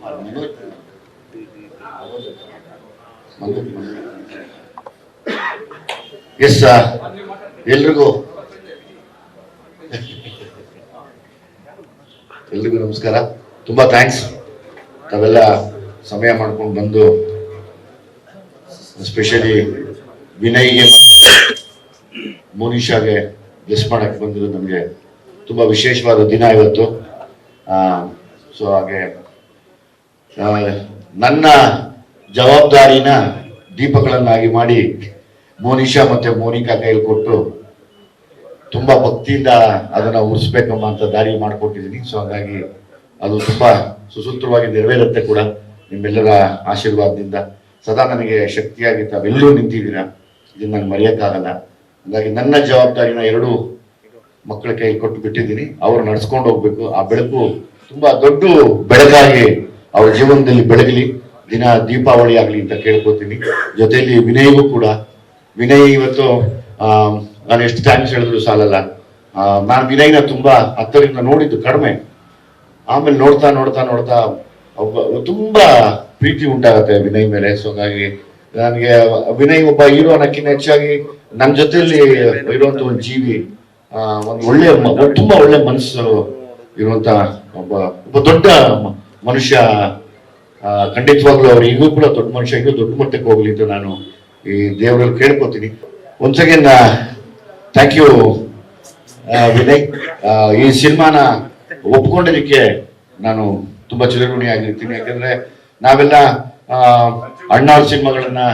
S ಎಲ್ರಿಗೂ ನಮಸ್ಕಾರ. ತುಂಬಾ ಥ್ಯಾಂಕ್ಸ್ ತಾವೆಲ್ಲ ಸಮಯ ಮಾಡ್ಕೊಂಡು ಬಂದು, ಎಸ್ಪೆಷಲಿ ವಿನಯ್ಗೆ ಮತ್ತು ಮೋನಿಶಾಗೆ ಬ್ಲೆಸ್ ಮಾಡಕ್ಕೆ ಬಂದಿದ್ದು ನಮಗೆ ತುಂಬಾ ವಿಶೇಷವಾದ ದಿನ ಇವತ್ತು. ಸೊ ಹಾಗೆ ನನ್ನ ಜವಾಬ್ದಾರಿನ ದೀಪಗಳನ್ನಾಗಿ ಮಾಡಿ ಮೋನಿಶಾ ಮತ್ತೆ ಮೋನಿಕಾ ಕೈಯಲ್ಲಿ ಕೊಟ್ಟು ತುಂಬಾ ಭಕ್ತಿಯಿಂದ ಅದನ್ನ ಉಳಿಸ್ಬೇಕಮ್ಮ ಅಂತ ದಾರಿ ಮಾಡಿಕೊಟ್ಟಿದ್ದೀನಿ. ಸೊ ಹಾಗಾಗಿ ಅದು ತುಂಬಾ ಸುಸೂತ್ರವಾಗಿ ನೆರವೇರುತ್ತೆ ಕೂಡ ನಿಮ್ಮೆಲ್ಲರ ಆಶೀರ್ವಾದದಿಂದ. ಸದಾ ನನಗೆ ಶಕ್ತಿಯಾಗಿ ತಾವೆಲ್ಲರೂ ನಿಂತಿದ್ದೀರಾ, ಇದನ್ನ ನಾನು ಮರೆಯೋಕ್ಕಾಗಲ್ಲ. ಹಾಗಾಗಿ ನನ್ನ ಜವಾಬ್ದಾರಿನ ಎರಡು ಮಕ್ಕಳ ಕೈಯಲ್ಲಿ ಕೊಟ್ಟು ಬಿಟ್ಟಿದ್ದೀನಿ. ಅವ್ರು ನಡ್ಸ್ಕೊಂಡು ಹೋಗ್ಬೇಕು. ಆ ಬೆಳಕು ತುಂಬಾ ದೊಡ್ಡ ಬೆಳಕಾಗಿ ಅವ್ರ ಜೀವನದಲ್ಲಿ ಬೆಳಗಲಿ, ದಿನ ದೀಪಾವಳಿ ಆಗಲಿ ಅಂತ ಕೇಳ್ಕೊತೀನಿ. ಜೊತೆಯಲ್ಲಿ ವಿನಯ್ಗೂ ಕೂಡ, ವಿನಯ್ ಇವತ್ತು ನಾನು ಎಷ್ಟು ಥ್ಯಾಂಕ್ಸ್ ಹೇಳಿದ್ರು ಸಾಲಲ್ಲ. ನಾನು ವಿನಯ್ನ ತುಂಬಾ ಹತ್ತರಿಂದ ನೋಡಿದ್ದು ಕಡಿಮೆ, ಆಮೇಲೆ ನೋಡ್ತಾ ನೋಡ್ತಾ ನೋಡ್ತಾ ತುಂಬಾ ಪ್ರೀತಿ ಉಂಟಾಗತ್ತೆ ವಿನಯ್ ಮೇಲೆ. ಸೊ ಹಾಗಾಗಿ ನನಗೆ ವಿನಯ್ ಒಬ್ಬ ಹೀರೋ ಅನ್ನಕ್ಕಿಂತ ಹೆಚ್ಚಾಗಿ ನನ್ನ ಜೊತೆಯಲ್ಲಿ ಇರುವಂತ ಒಂದು ಜೀವಿ, ಒಂದು ಒಳ್ಳೆ ತುಂಬಾ ಒಳ್ಳೆ ಮನಸ್ಸು ಇರುವಂತ ಒಬ್ಬ ದೊಡ್ಡ ಮನುಷ್ಯ. ಖಂಡಿತವಾಗ್ಲೂ ಅವ್ರು ಈಗೂ ಕೂಡ ದೊಡ್ಡ ಮನುಷ್ಯ, ಈಗೂ ದೊಡ್ಡ ಮಟ್ಟಕ್ಕೆ ಹೋಗ್ಲಿ ಅಂತ ನಾನು ಈ ದೇವರಲ್ಲಿ ಕೇಳ್ಕೊತೀನಿ. Once again thank you Vinay. ಈ ಸಿನಿಮಾನ ಒಪ್ಕೊಂಡಿದ್ದಕ್ಕೆ ನಾನು ತುಂಬಾ ಚಿರಋಣಿ ಆಗಿರ್ತೀನಿ. ಯಾಕಂದ್ರೆ ನಾವೆಲ್ಲ ಅಣ್ಣಾವ್ರ ಸಿನಿಮಾಗಳನ್ನ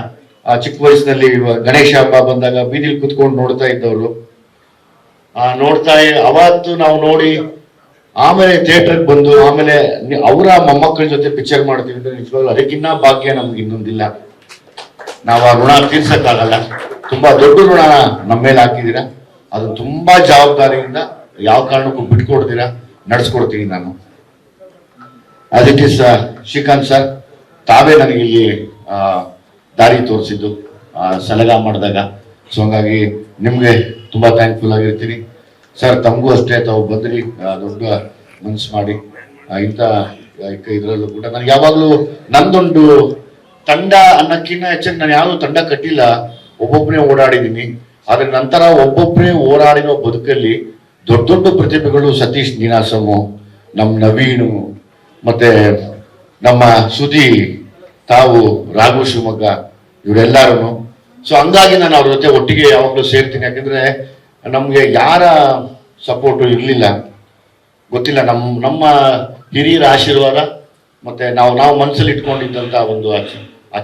ಚಿಕ್ಕ ವಯಸ್ಸಿನಲ್ಲಿ ಗಣೇಶ ಹಬ್ಬ ಬಂದಾಗ ಬೀದಿಲಿ ಕುತ್ಕೊಂಡು ನೋಡ್ತಾ ಇದ್ದವರು. ಅವತ್ತು ನಾವು ನೋಡಿ ಆಮೇಲೆ ಥಿಯೇಟರ್ಗೆ ಬಂದು ಆಮೇಲೆ ಅವರ ಮೊಮ್ಮಕ್ಕಳ ಜೊತೆ ಪಿಕ್ಚರ್ ಮಾಡ್ತೀವಿ ಅಂದ್ರೆ ನಿಜವಾಗ್ಲೂ ಅದಕ್ಕಿನ್ನ ಭಾಗ್ಯ ನಮ್ಗೆ ಇನ್ನೊಂದಿಲ್ಲ. ನಾವು ಆ ಋಣ ತೀರ್ಸಕ್ಕಾಗಲ್ಲ. ತುಂಬಾ ದೊಡ್ಡ ಋಣ ನಮ್ಮ ಮೇಲೆ ಹಾಕಿದ್ದೀರಾ. ಅದನ್ನ ತುಂಬಾ ಜವಾಬ್ದಾರಿಯಿಂದ ಯಾವ ಕಾರಣಕ್ಕೂ ಬಿಟ್ಕೊಡ್ತೀರಾ, ನಡ್ಸ್ಕೊಡ್ತೀನಿ ನಾನು. As it is Srikanth sir, ತಾವೇ ನನಗೆ ಇಲ್ಲಿ ದಾರಿ ತೋರಿಸಿದ್ದು ಸಲಗ ಮಾಡಿದಾಗ. ಸೊ ಹಂಗಾಗಿ ನಿಮ್ಗೆ ತುಂಬಾ ಥ್ಯಾಂಕ್ಫುಲ್ ಆಗಿರ್ತೀನಿ ಸರ್. ತಮಗೂ ಅಷ್ಟೇ, ತಾವು ಬಂದ್ರಿ ದೊಡ್ಡ ಮನ್ಸು ಮಾಡಿ ಇಂಥ ಇದ್ರಲ್ಲೂ ಕೂಡ. ನನಗೆ ಯಾವಾಗ್ಲೂ ನಂದೊಂದು ತಂಡ ಅನ್ನಕ್ಕಿಂತ ಹೆಚ್ಚಾಗಿ ನಾನು ಯಾವ್ದು ತಂಡ ಕಟ್ಟಿಲ್ಲ, ಒಬ್ಬೊಬ್ಬನೇ ಓಡಾಡಿದ್ದೀನಿ. ಅದ್ರ ನಂತರ ಒಬ್ಬೊಬ್ಬನೇ ಓಡಾಡಿರೋ ಬದುಕಲ್ಲಿ ದೊಡ್ಡ ದೊಡ್ಡ ಪ್ರತಿಭೆಗಳು, ಸತೀಶ್ ನೀನಾಸಮು, ನಮ್ಮ ನವೀನು, ಮತ್ತೆ ನಮ್ಮ ಸುದಿ, ತಾವು ರಾಘು ಶಿವಮೊಗ್ಗ, ಇವರೆಲ್ಲರೂ. ಸೊ ಹಂಗಾಗಿ ನಾನು ಅವ್ರ ಜೊತೆ ಒಟ್ಟಿಗೆ ಯಾವಾಗಲೂ ಸೇರ್ತೀನಿ. ಯಾಕಂದ್ರೆ ನಮ್ಗೆ ಯಾರ ಸಪೋರ್ಟು ಇರಲಿಲ್ಲ, ಗೊತ್ತಿಲ್ಲ. ನಮ್ಮ ಹಿರಿಯರ ಆಶೀರ್ವಾದ ಮತ್ತೆ ನಾವು ಮನಸ್ಸಲ್ಲಿ ಇಟ್ಕೊಂಡಿದ್ದಂತ ಒಂದು ಆ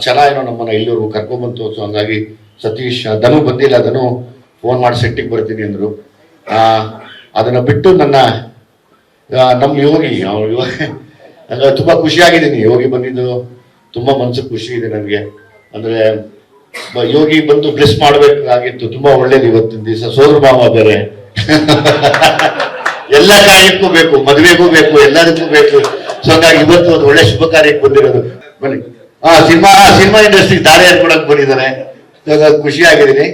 ಛಲ ಏನೋ ನಮ್ಮನ್ನ ಇಲ್ಲಿವರೆಗೂ ಕರ್ಕೊಂಡ್ಬಂತು. ಸೊ ಹಂಗಾಗಿ ಸತೀಶ್, ಧನು ಬಂದಿಲ್ಲ, ಧನು ಫೋನ್ ಮಾಡಿ ಸೆಟ್ಟಿಗೆ ಬರ್ತೀನಿ ಅಂದ್ರು. ಅದನ್ನ ಬಿಟ್ಟು ನಮ್ಮ ಯೋಗಿ ತುಂಬಾ ಖುಷಿಯಾಗಿದ್ದೀನಿ. ಯೋಗಿ ಬಂದಿದ್ದು ತುಂಬಾ ಮನ್ಸಿಗೆ ಖುಷಿ ಇದೆ ನನಗೆ. ಅಂದ್ರೆ ಯೋಗಿ ಬಂದು ಬ್ಲೆಸ್ ಮಾಡ್ಬೇಕಾಗಿತ್ತು. ತುಂಬಾ ಒಳ್ಳೇದು ಇವತ್ತಿನ ದಿವಸ. ಸೋದರ ಮಾವ ಬೇರೆ ಎಲ್ಲ ಕಾರ್ಯಕ್ಕೂ ಬೇಕು, ಮದುವೆಗೂ ಬೇಕು, ಎಲ್ಲದಕ್ಕೂ ಬೇಕು. ಸೊ ಹಾಗಾಗಿ ಇವತ್ತು ಒಂದು ಒಳ್ಳೆ ಶುಭ ಕಾರ್ಯಕ್ಕೆ ಬಂದಿರೋದು. ಬನ್ನಿ, ಸಿನಿಮಾ ಇಂಡಸ್ಟ್ರಿಗೆ ದಾರಿ ಹಾಕೊಳಕ್ ಬಂದಿದ್ದಾರೆ. ಖುಷಿ ಆಗಿದ್ದೀನಿ.